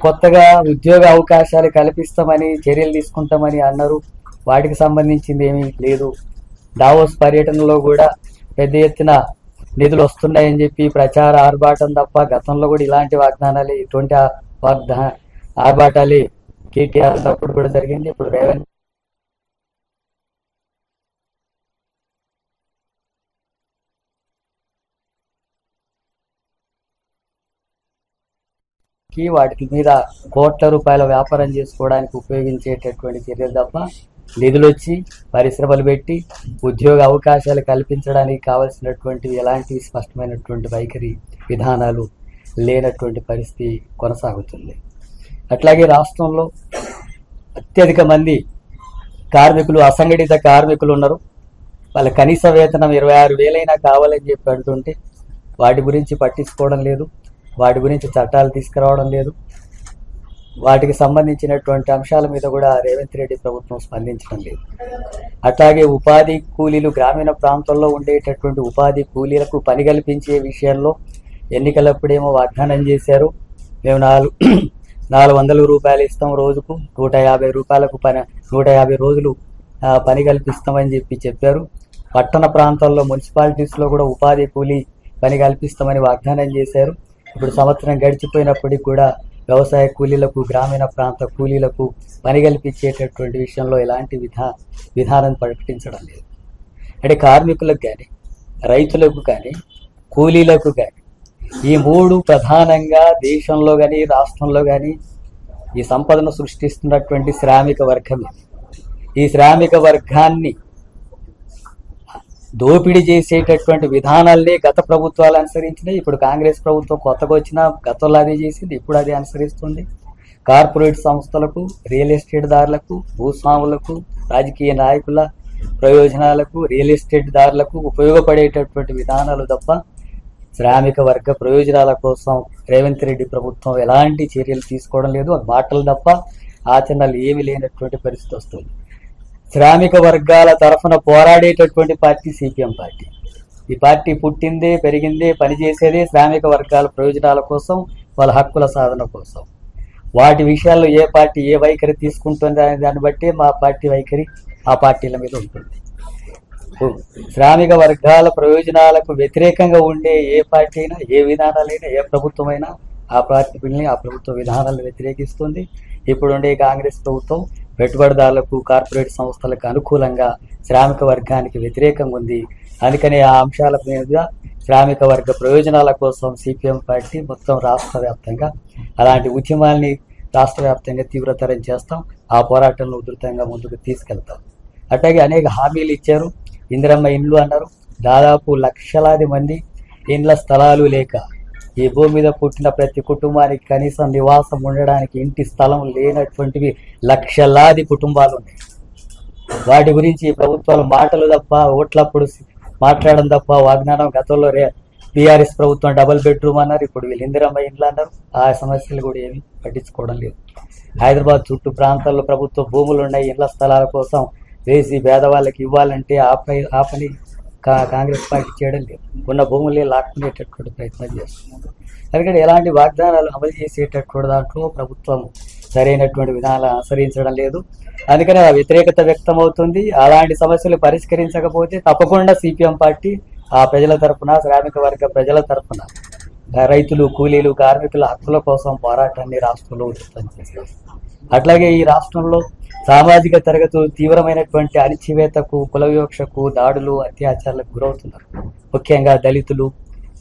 కొత్తగా ఉద్యోగ అవకాశాలు కల్పిస్తామని చర్యలు తీసుకుంటామని అన్నారు. వాటికి సంబంధించింది ఏమీ లేదు. దావోస్ పర్యటనలో కూడా పెద్ద ఎత్తున నిధులు వస్తున్నాయని చెప్పి ప్రచార ఆర్భాటం తప్ప గతంలో కూడా ఇలాంటి వాగ్దానాలు ఇటువంటి ఆర్భాటాలే కేటీఆర్ తప్పుడు కూడా జరిగింది. ఇప్పుడు రేవంత్ వాటి మీద కోట్ల రూపాయల వ్యాపారం చేసుకోవడానికి ఉపయోగించేటటువంటి చర్యలు తప్ప నిధులు వచ్చి పరిశ్రమలు పెట్టి ఉద్యోగ అవకాశాలు కల్పించడానికి కావలసినటువంటి ఎలాంటి స్పష్టమైనటువంటి వైఖరి విధానాలు లేనటువంటి పరిస్థితి కొనసాగుతుంది. అట్లాగే రాష్ట్రంలో అత్యధిక మంది కార్మికులు అసంఘటిత కార్మికులు ఉన్నారు. వాళ్ళ కనీస వేతనం 26,000 కావాలని చెప్పి అంటుంటే వాటి గురించి పట్టించుకోవడం లేదు. వాటి గురించి చట్టాలు తీసుకురావడం లేదు. వాటికి సంబంధించినటువంటి అంశాల మీద కూడా రేవంత్ రెడ్డి ప్రభుత్వం స్పందించడం లేదు. అట్లాగే ఉపాధి కూలీలు గ్రామీణ ప్రాంతాల్లో ఉండేటటువంటి ఉపాధి కూలీలకు పని కల్పించే విషయంలో ఎన్నికలప్పుడేమో వాగ్దానం చేశారు. మేము 400 రూపాయలు ఇస్తాం రోజుకు, 150 రూపాయలకు 150 రోజులు పని కల్పిస్తామని చెప్పారు. పట్టణ ప్రాంతాల్లో మున్సిపాలిటీస్లో కూడా ఉపాధి కూలీ పని కల్పిస్తామని వాగ్దానం చేశారు. ఇప్పుడు సంవత్సరం గడిచిపోయినప్పటికీ కూడా వ్యవసాయ కూలీలకు గ్రామీణ ప్రాంత కూలీలకు పని కల్పించేటటువంటి విషయంలో ఎలాంటి విధానం ప్రకటించడం లేదు. అంటే కార్మికులకు కానీ రైతులకు కానీ కూలీలకు కానీ ఈ మూడు ప్రధానంగా దేశంలో కానీ రాష్ట్రంలో కానీ ఈ సంపదను సృష్టిస్తున్నటువంటి శ్రామిక వర్గమే. ఈ శ్రామిక వర్గాన్ని దోపిడీ చేసేటటువంటి విధానాలనే గత ప్రభుత్వాలు అనుసరించినాయి. ఇప్పుడు కాంగ్రెస్ ప్రభుత్వం కొత్తగా వచ్చినా గతంలో అదే చేసింది, ఇప్పుడు అదే అనుసరిస్తుంది. కార్పొరేట్ సంస్థలకు, రియల్ ఎస్టేట్ దారులకు, భూస్వాములకు, రాజకీయ నాయకుల ప్రయోజనాలకు, రియల్ ఎస్టేట్ దారులకు ఉపయోగపడేటటువంటి విధానాలు తప్ప శ్రామిక వర్గ ప్రయోజనాల కోసం రేవంత్ రెడ్డి ప్రభుత్వం ఎలాంటి చర్యలు తీసుకోవడం లేదు. మాటలు తప్ప ఆచరణలు ఏమీ లేనటువంటి పరిస్థితి వస్తుంది. శ్రామిక వర్గాల తరఫున పోరాడేటటువంటి పార్టీ సిపిఎం పార్టీ. ఈ పార్టీ పుట్టిందే, పెరిగిందే, పనిచేసేదే శ్రామిక వర్గాల ప్రయోజనాల కోసం, వాళ్ళ హక్కుల సాధన కోసం. వాటి విషయాల్లో ఏ పార్టీ ఏ వైఖరి తీసుకుంటుంది అనే దాన్ని బట్టి మా పార్టీ వైఖరి ఆ పార్టీల మీద ఉంటుంది. శ్రామిక వర్గాల ప్రయోజనాలకు వ్యతిరేకంగా ఉండే ఏ పార్టీ అయినా, ఏ విధానాలైనా, ఏ ప్రభుత్వమైనా ఆ పార్టీని, ఆ ప్రభుత్వ విధానాలను వ్యతిరేకిస్తుంది. ఇప్పుడుండే కాంగ్రెస్ ప్రభుత్వం పెట్టుబడిదారులకు, కార్పొరేట్ సంస్థలకు అనుకూలంగా శ్రామిక వర్గానికి వ్యతిరేకంగా ఉంది. అందుకనే ఆ అంశాల మీద శ్రామిక వర్గ ప్రయోజనాల కోసం సిపిఎం పార్టీ మొత్తం రాష్ట్ర వ్యాప్తంగా అలాంటి ఉద్యమాల్ని రాష్ట్ర వ్యాప్తంగా తీవ్రతరం చేస్తాం. ఆ పోరాటంలో ఉధృతంగా ముందుకు తీసుకెళ్తాం. అట్లాగే అనేక హామీలు ఇచ్చారు. ఇందిరమ్మ ఇండ్లు అన్నారు. దాదాపు లక్షలాది మంది ఇండ్ల స్థలాలు లేక, ఈ భూమి మీద పుట్టిన ప్రతి కుటుంబానికి కనీసం నివాసం ఉండడానికి ఇంటి స్థలం లేనటువంటివి లక్షలాది కుటుంబాలు ఉన్నాయి. వాటి గురించి ప్రభుత్వాలు మాటలు తప్ప, ఓట్లప్పుడు మాట్లాడడం తప్ప వాగ్దానం. గతంలో టీఆర్ఎస్ ప్రభుత్వం డబుల్ బెడ్రూమ్ అన్నారు, ఇప్పుడు వీళ్ళు ఇందిరమ్మ ఇండ్లు అన్నారు. ఆ సమస్యలు కూడా ఏమీ పట్టించుకోవడం లేదు. హైదరాబాద్ చుట్టూ ప్రాంతాల్లో ప్రభుత్వ భూములు ఉన్నాయి. ఇళ్ల స్థలాల కోసం వేసి పేదవాళ్ళకి ఇవ్వాలంటే ఆ పని కాంగ్రెస్ పార్టీ చేయడం లేదు. ఉన్న భూములే లాక్కునేటటువంటి ప్రయత్నం చేస్తున్నారు. ఎందుకంటే ఎలాంటి వాగ్దానాలు అమలు చేసేటటువంటి దాంట్లో ప్రభుత్వం సరైనటువంటి విధానాలు అనుసరించడం లేదు. అందుకని ఆ వ్యతిరేకత వ్యక్తమవుతుంది. అలాంటి సమస్యలు పరిష్కరించకపోతే తప్పకుండా సిపిఎం పార్టీ ఆ ప్రజల తరఫున, శ్రామిక వర్గ ప్రజల తరఫున, రైతులు, కూలీలు, కార్మికుల హక్కుల కోసం పోరాటాన్ని రాష్ట్రంలో ఉధృతం చేస్తారు. అట్లాగే ఈ రాష్ట్రంలో సామాజిక తరగతులు తీవ్రమైనటువంటి అణచివేతకు, కుల వివక్షకు, దాడులు, అత్యాచారాలకు గురవుతున్నారు. ముఖ్యంగా దళితులు,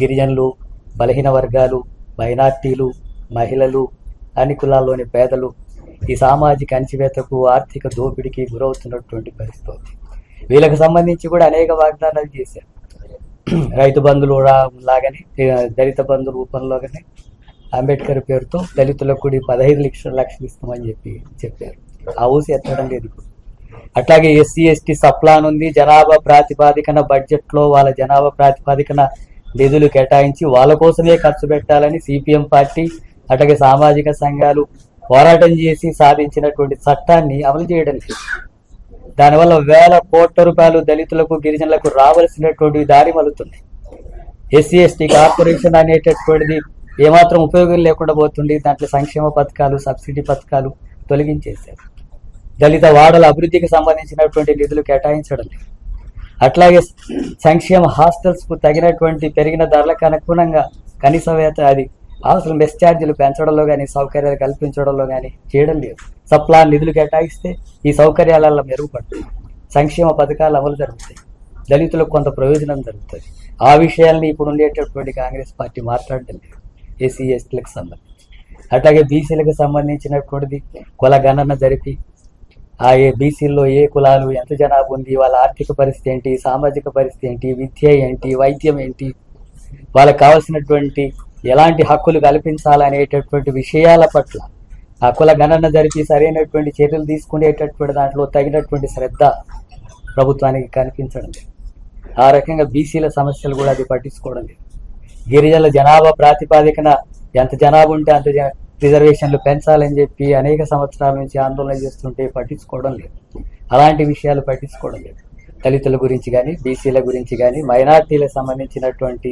గిరిజనులు, బలహీన వర్గాలు, మైనార్టీలు, మహిళలు, అన్ని కులాల్లోని పేదలు ఈ సామాజిక అణచివేతకు, ఆర్థిక దోపిడీకి గురవుతున్నటువంటి పరిస్థితి. వీళ్ళకి సంబంధించి కూడా అనేక వాగ్దానాలు చేశారు. రైతు బంధువులు లాగానే, దళిత బంధు రూపంలోగానే అంబేద్కర్ పేరుతో దళితులకు కూడా 15 లక్షలు ఇస్తామని చెప్పారు. ఆ ఊసి ఎత్తడం లేదు. అట్లాగే ఎస్సీ ఎస్టీ సప్లాన్ ఉంది. జనాభా ప్రాతిపాదికన బడ్జెట్లో వాళ్ళ జనాభా ప్రాతిపాదికన నిధులు కేటాయించి వాళ్ళ కోసమే ఖర్చు పెట్టాలని సిపిఎం పార్టీ, అట్లాగే సామాజిక సంఘాలు పోరాటం చేసి సాధించినటువంటి చట్టాన్ని అమలు చేయడం లేదు. దానివల్ల వేల కోట్ల రూపాయలు దళితులకు, గిరిజనులకు రావాల్సినటువంటి దారి మలుతున్నాయి. ఎస్సీ ఎస్టీ కార్పొరేషన్ అనేటటువంటిది ఏమాత్రం ఉపయోగం లేకుండా పోతుంది. దాంట్లో సంక్షేమ పథకాలు, సబ్సిడీ పథకాలు తొలగించేశారు. దళిత వాడల అభివృద్ధికి సంబంధించినటువంటి నిధులు కేటాయించడం లేదు. అట్లాగే సంక్షేమ హాస్టల్స్కు తగినటువంటి పెరిగిన ధరలకు అనుగుణంగా కనీస అది అసలు మెస్ ఛార్జీలు పెంచడంలో కానీ, సౌకర్యాలు కల్పించడంలో కానీ చేయడం లేదు. సప్లా నిధులు కేటాయిస్తే ఈ సౌకర్యాలలో మెరుగుపడుతుంది, సంక్షేమ పథకాలు అమలు జరుగుతాయి, దళితులకు కొంత ప్రయోజనం జరుగుతుంది. ఆ విషయాల్ని ఇప్పుడు ఉండేటటువంటి కాంగ్రెస్ పార్టీ మాట్లాడడం లేదు. ఎస్సీ ఎస్టీలకు సంబంధించి అట్లాగే బీసీలకు సంబంధించినటువంటిది కుల గణన జరిపి ఆ బీసీల్లో ఏ కులాలు ఎంత జనాభా ఉంది, వాళ్ళ ఆర్థిక పరిస్థితి ఏంటి, సామాజిక పరిస్థితి ఏంటి, విద్య ఏంటి, వైద్యం ఏంటి, వాళ్ళకు కావాల్సినటువంటి ఎలాంటి హక్కులు కల్పించాలనేటటువంటి విషయాల పట్ల ఆ కుల గణన జరిపి సరైనటువంటి చర్యలు తీసుకునేటటువంటి దాంట్లో తగినటువంటి శ్రద్ధ ప్రభుత్వానికి కనిపించడం లేదు. ఆ రకంగా బీసీల సమస్యలు కూడా అది పట్టించుకోవడం లేదు. గిరిజనుల జనాభా ప్రాతిపాదికన ఎంత జనాభా ఉంటే అంత రిజర్వేషన్లు పెంచాలని చెప్పి అనేక సంవత్సరాల నుంచి ఆందోళన చేస్తుంటే పట్టించుకోవడం లేదు. అలాంటి విషయాలు పట్టించుకోవడం లేదు. దళితుల గురించి కానీ, బీసీల గురించి కానీ, మైనార్టీలకు సంబంధించినటువంటి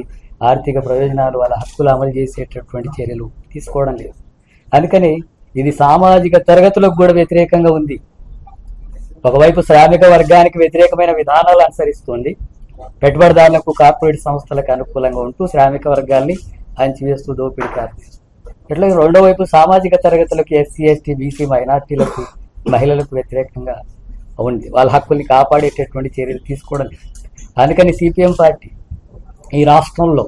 ఆర్థిక ప్రయోజనాలు, వాళ్ళ హక్కులు అమలు చేసేటటువంటి చర్యలు తీసుకోవడం లేదు. అందుకని ఇది సామాజిక తరగతులకు కూడా వ్యతిరేకంగా ఉంది. ఒకవైపు శ్రామిక వర్గానికి వ్యతిరేకమైన విధానాలు అనుసరిస్తుంది, పెట్టుబడిదారులకు, కార్పొరేట్ సంస్థలకు అనుకూలంగా ఉంటూ శ్రామిక వర్గాల్ని అణచివేస్తూ దోపిడీ కార్మికులు. ఇట్లా రెండో వైపు సామాజిక తరగతులకు, ఎస్సీ ఎస్టీ బీసీ మైనార్టీలకు, మహిళలకు వ్యతిరేకంగా ఉంది. వాళ్ళ హక్కుల్ని కాపాడేటటువంటి చర్యలు తీసుకోవడం లేదు. అందుకని సిపిఎం పార్టీ ఈ రాష్ట్రంలో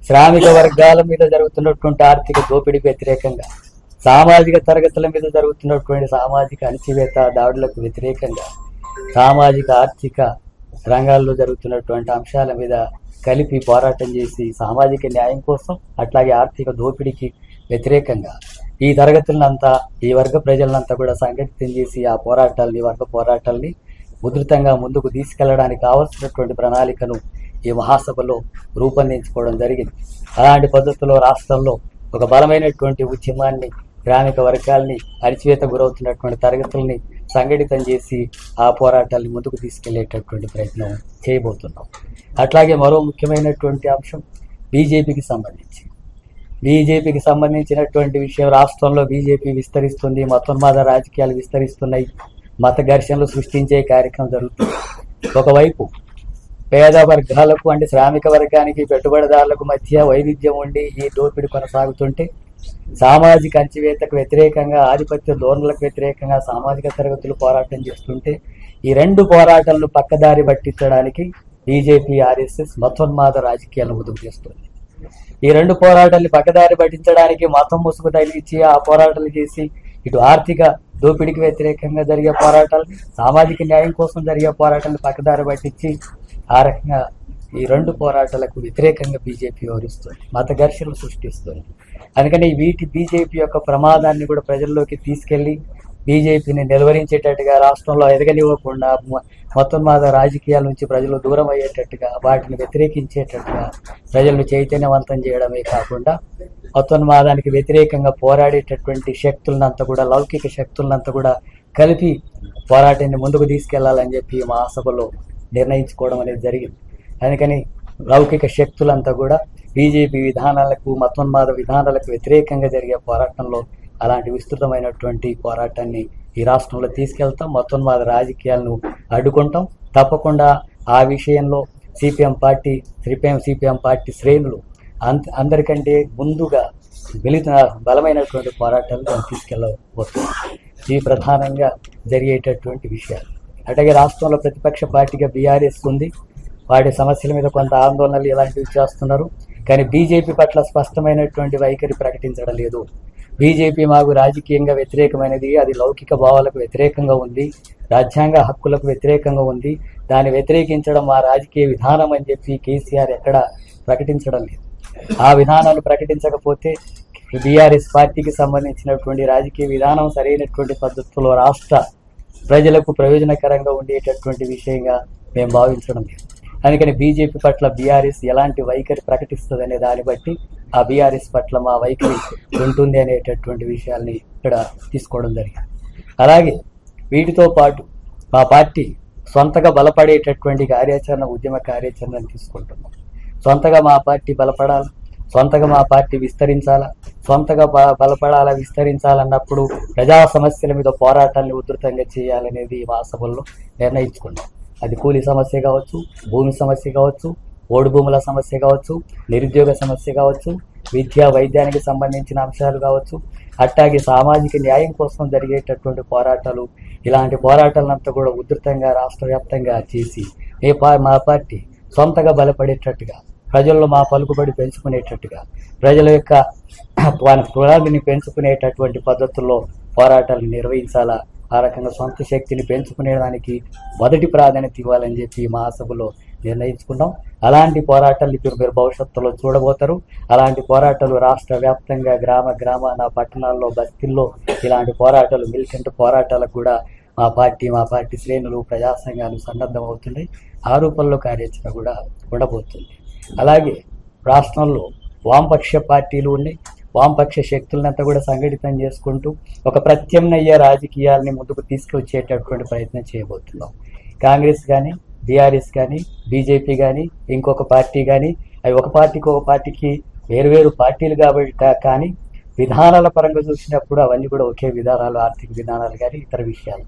శ్రామిక వర్గాల మీద జరుగుతున్నటువంటి ఆర్థిక దోపిడీకి వ్యతిరేకంగా, సామాజిక తరగతుల మీద జరుగుతున్నటువంటి సామాజిక అణచివేత దాడులకు వ్యతిరేకంగా, సామాజిక ఆర్థిక రంగాల్లో జరుగుతున్నటువంటి అంశాల మీద కలిపి పోరాటం చేసి సామాజిక న్యాయం కోసం, అట్లాగే ఆర్థిక దోపిడీకి వ్యతిరేకంగా ఈ తరగతులంతా, ఈ వర్గ ప్రజలంతా కూడా సంఘటితం చేసి ఆ పోరాటాలని, వర్గ పోరాటాలని ఉధృతంగా ముందుకు తీసుకెళ్లడానికి కావాల్సినటువంటి ప్రణాళికను ఈ మహాసభలో రూపొందించుకోవడం జరిగింది. అలాంటి పద్ధతిలో రాష్ట్రంలో ఒక బలమైనటువంటి ఉద్యమాన్ని, శ్రామిక వర్గాల్ని, అణచివేత గురవుతున్నటువంటి తరగతుల్ని సంఘటితం చేసి ఆ పోరాటాన్ని ముందుకు తీసుకెళ్లేటటువంటి ప్రయత్నం చేయబోతున్నాం. అట్లాగే మరో ముఖ్యమైనటువంటి అంశం బీజేపీకి సంబంధించినటువంటి విషయం. రాష్ట్రంలో బీజేపీ విస్తరిస్తుంది, మతోన్మాద రాజకీయాలు విస్తరిస్తున్నాయి, మత ఘర్షణలు సృష్టించే కార్యక్రమం జరుగుతుంది. ఒకవైపు పేద వర్గాలకు అంటే శ్రామిక వర్గానికి, పెట్టుబడిదారులకు మధ్య వైవిధ్యం ఉండి ఈ దోపిడీ కొనసాగుతుంటే, సామాజిక అణచివేతకు వ్యతిరేకంగా, ఆధిపత్య ధోరణులకు వ్యతిరేకంగా సామాజిక తరగతులు పోరాటం చేస్తుంటే, ఈ రెండు పోరాటాలను పక్కదారి పట్టించడానికి బీజేపీ, ఆర్ఎస్ఎస్ మతోన్మాద రాజకీయాలను ముందుకు చేస్తుంది. ఈ రెండు పోరాటాన్ని పక్కదారి పట్టించడానికి మతం ముసుగు తగిలించి ఆ పోరాటాలు చేసి, ఇటు ఆర్థిక దోపిడీకి వ్యతిరేకంగా జరిగే పోరాటాలు, సామాజిక న్యాయం కోసం జరిగే పోరాటాలను పక్కదారి పట్టించి ఆ రకంగా ఈ రెండు పోరాటాలకు వ్యతిరేకంగా బీజేపీ వ్యవహరిస్తుంది, మత ఘర్షణలు సృష్టిస్తుంది. అందుకని వీటి బీజేపీ యొక్క ప్రమాదాన్ని కూడా ప్రజల్లోకి తీసుకెళ్లి బీజేపీని నిలువరించేటట్టుగా, రాష్ట్రంలో ఎదగనివ్వకుండా, మతోన్మాద రాజకీయాల నుంచి ప్రజలు దూరం అయ్యేటట్టుగా, వాటిని వ్యతిరేకించేటట్టుగా ప్రజలను చైతన్యవంతం చేయడమే కాకుండా మతోన్మాదానికి వ్యతిరేకంగా పోరాడేటటువంటి శక్తులనంతా కూడా, లౌకిక శక్తులనంతా కూడా కలిపి పోరాటాన్ని ముందుకు తీసుకెళ్లాలని చెప్పి మహాసభలో నిర్ణయించుకోవడం అనేది జరిగింది. అందుకని లౌకిక శక్తులంతా కూడా బీజేపీ విధానాలకు, మతోన్మాద విధానాలకు వ్యతిరేకంగా జరిగే పోరాటంలో అలాంటి విస్తృతమైనటువంటి పోరాటాన్ని ఈ రాష్ట్రంలో తీసుకెళ్తాం. మతోన్మాద రాజకీయాలను అడ్డుకుంటాం. తప్పకుండా ఆ విషయంలో సిపిఎం పార్టీ శ్రేణులు అందరికంటే ముందుగా బలమైనటువంటి పోరాటాలను తీసుకెళ్ళబోతున్నాం. ఇవి ప్రధానంగా జరిగేటటువంటి విషయాలు. అట్లాగే రాష్ట్రంలో ప్రతిపక్ష పార్టీగా బీఆర్ఎస్ ఉంది. వాటి సమస్యల మీద కొంత ఆందోళనలు ఇలాంటివి చేస్తున్నారు. కానీ బీజేపీ పట్ల స్పష్టమైనటువంటి వైఖరి ప్రకటించడం లేదు. బీజేపీ మాకు రాజకీయంగా వ్యతిరేకమైనది, అది లౌకిక భావాలకు వ్యతిరేకంగా ఉంది, రాజ్యాంగ హక్కులకు వ్యతిరేకంగా ఉంది, దాన్ని వ్యతిరేకించడం మా రాజకీయ విధానం అని చెప్పి కేసీఆర్ ఎక్కడ ప్రకటించడం లేదు. ఆ విధానాలు ప్రకటించకపోతే బీఆర్ఎస్ పార్టీకి సంబంధించినటువంటి రాజకీయ విధానం సరైనటువంటి పద్ధతిలో రాష్ట్ర ప్రజలకు ప్రయోజనకరంగా ఉండేటటువంటి విషయంగా మేము భావించడం లేదు. అందుకని బీజేపీ పట్ల బీఆర్ఎస్ ఎలాంటి వైఖరి ప్రకటిస్తుంది అనే దాన్ని బట్టి ఆ బీఆర్ఎస్ పట్ల మా వైఖరి ఉంటుంది అనేటటువంటి విషయాల్ని ఇక్కడ తీసుకోవడం జరిగింది. అలాగే వీటితో పాటు మా పార్టీ సొంతగా బలపడేటటువంటి కార్యాచరణ, ఉద్యమ కార్యాచరణను తీసుకుంటున్నాం. సొంతగా మా పార్టీ బలపడాలి, సొంతగా మా పార్టీ విస్తరించాలా, సొంతగా బలపడాలా, విస్తరించాలన్నప్పుడు ప్రజా సమస్యల మీద పోరాటాన్ని ఉధృతంగా చేయాలనేది మా సభల్లో నిర్ణయించుకున్నాం. అది కూలీ సమస్య కావచ్చు, భూమి సమస్య కావచ్చు, ఓడు భూముల సమస్య కావచ్చు, నిరుద్యోగ సమస్య కావచ్చు, విద్యా వైద్యానికి సంబంధించిన అంశాలు కావచ్చు, అట్టాగే సామాజిక న్యాయం కోసం జరిగేటటువంటి పోరాటాలు, ఇలాంటి పోరాటాలంతా కూడా ఉధృతంగా రాష్ట్ర వ్యాప్తంగా చేసి మా పార్టీ సొంతగా బలపడేటట్టుగా, ప్రజల్లో మా పలుకుబడి పెంచుకునేటట్టుగా, ప్రజల యొక్క పునాదిని పెంచుకునేటటువంటి పద్ధతుల్లో పోరాటాలు నిర్వహించాలా. ఆ రకంగా సొంత శక్తిని పెంచుకునేదానికి మొదటి ప్రాధాన్యత ఇవ్వాలని చెప్పి మా సభలో నిర్ణయించుకున్నాం. అలాంటి పోరాటాలు ఇప్పుడు మీరు భవిష్యత్తులో చూడబోతారు. అలాంటి పోరాటాలు రాష్ట్ర వ్యాప్తంగా గ్రామాన పట్టణాల్లో బస్తీల్లో ఇలాంటి పోరాటాలు, మిలిటెంట్ పోరాటాలకు కూడా మా పార్టీ శ్రేణులు, ప్రజా సంఘాలు సన్నద్ధం అవుతున్నాయి. ఆ రూపంలో కార్యాచరణ కూడా ఉండబోతుంది. అలాగే రాష్ట్రంలో వామపక్ష పార్టీలు ఉన్నాయి. వామపక్ష శక్తులనంతా కూడా సంఘటితం చేసుకుంటూ ఒక ప్రత్యామ్నాయ రాజకీయాలని ముందుకు తీసుకొచ్చేటటువంటి ప్రయత్నం చేయబోతున్నాం. కాంగ్రెస్ కానీ, బీఆర్ఎస్ కానీ, బీజేపీ కానీ, ఇంకొక పార్టీ కానీ, అవి ఒక పార్టీకి వేరువేరు పార్టీలు కాబట్టి కానీ విధానాల పరంగా చూసినప్పుడు అవన్నీ కూడా ఒకే విధానాలు, ఆర్థిక విధానాలు కానీ ఇతర విషయాలు.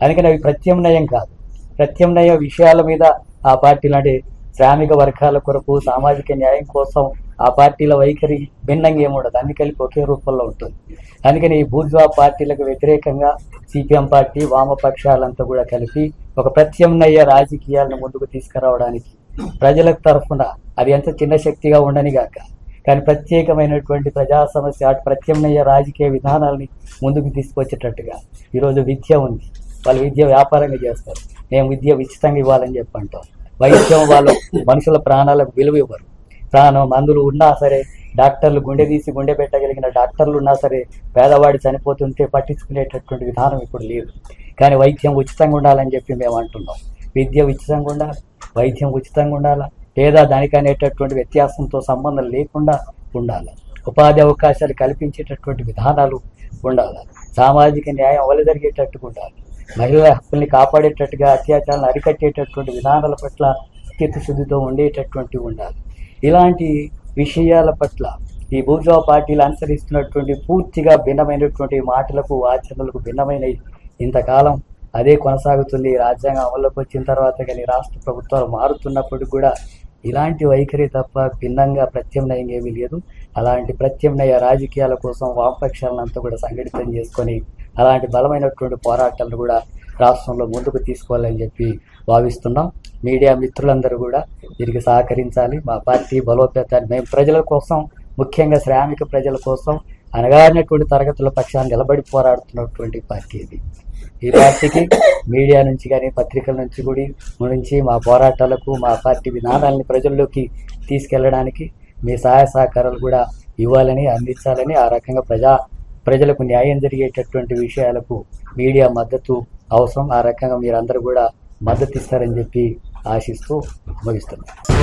అందుకని అవి ప్రత్యామ్నాయం కాదు. ప్రత్యామ్నాయ విషయాల మీద ఆ పార్టీలు, అంటే శ్రామిక వర్గాల కొరకు, సామాజిక న్యాయం కోసం ఆ పార్టీల వైఖరి భిన్నంగా ఏముండదు, అన్ని కలిపి ఒకే రూపంలో ఉంటుంది. అందుకని ఈ బూర్జువా పార్టీలకు వ్యతిరేకంగా సిపిఎం పార్టీ, వామపక్షాలంతా కూడా కలిపి ఒక ప్రత్యామ్నాయ రాజకీయాలను ముందుకు తీసుకురావడానికి ప్రజల తరఫున, అది ఎంత చిన్న శక్తిగా ఉండని గాక, కానీ ప్రత్యేకమైనటువంటి ప్రజా సమస్య, ప్రత్యామ్నాయ రాజకీయ విధానాలని ముందుకు తీసుకొచ్చేటట్టుగా. ఈరోజు విద్య ఉంది, వాళ్ళు విద్య వ్యాపారంగా చేస్తారు. మేము విద్య ఉచితంగా ఇవ్వాలని చెప్పి అంటాం. వైద్యం వాళ్ళు మనుషుల ప్రాణాలకు విలువ ఇవ్వరు. మందులు ఉన్నా సరే, డాక్టర్లు గుండె తీసి గుండె పెట్టగలిగిన డాక్టర్లు ఉన్నా సరే, పేదవాడు చనిపోతుంటే పట్టించుకునేటటువంటి విధానం ఇప్పుడు లేదు. కానీ వైద్యం ఉచితంగా ఉండాలని చెప్పి మేము అంటున్నాం. విద్య ఉచితంగా ఉండాలి, వైద్యం ఉచితంగా ఉండాలి, లేదా దానికి అనేటటువంటి వ్యత్యాసంతో సంబంధం లేకుండా ఉండాలి. ఉపాధి అవకాశాలు కల్పించేటటువంటి విధానాలు ఉండాలి. సామాజిక న్యాయం అమలు జరిగేటట్టుగా ఉండాలి. మహిళల హక్కుల్ని కాపాడేటట్టుగా, అత్యాచారాలను అరికట్టేటటువంటి విధానాల పట్ల చిత్తశుద్ధితో ఉండేటటువంటి ఉండాలి. ఇలాంటి విషయాల పట్ల ఈ బూర్జువా పార్టీలు అనుసరిస్తున్నటువంటి పూర్తిగా భిన్నమైనటువంటి మాటలకు, ఆచరణలకు భిన్నమైన ఇంతకాలం అదే కొనసాగుతుంది. రాజ్యాంగం అమల్లోకి వచ్చిన తర్వాత కానీ రాష్ట్ర ప్రభుత్వాలు మారుతున్నప్పుడు కూడా ఇలాంటి వైఖరి తప్ప భిన్నంగా ప్రత్యామ్నాయం ఏమీ లేదు. అలాంటి ప్రత్యామ్నాయ రాజకీయాల కోసం వామపక్షాలంతా కూడా సంఘటితం చేసుకొని అలాంటి బలమైనటువంటి పోరాటాలను కూడా రాష్ట్రంలో ముందుకు తీసుకోవాలని చెప్పి భావిస్తున్నాం. మీడియా మిత్రులందరూ కూడా దీనికి సహకరించాలి. మా పార్టీ బలోపేతాన్ని మేము ప్రజల కోసం, ముఖ్యంగా శ్రామిక ప్రజల కోసం, అనగారినటువంటి తరగతుల పక్షాన్ని నిలబడి పోరాడుతున్నటువంటి పార్టీ ఇది. ఈ పార్టీకి మీడియా నుంచి కానీ, పత్రికల నుంచి మా పోరాటాలకు, మా పార్టీ విధానాలని ప్రజల్లోకి తీసుకెళ్లడానికి మీ సహాయ సహకారాలు కూడా ఇవ్వాలని, అందించాలని, ఆ రకంగా ప్రజలకు న్యాయం జరిగేటటువంటి విషయాలకు మీడియా మద్దతు అవసరం. ఆ రకంగా మీరందరూ కూడా మద్దతు ఇస్తారని చెప్పి ఆశిస్తూ ముగిస్తున్నాను.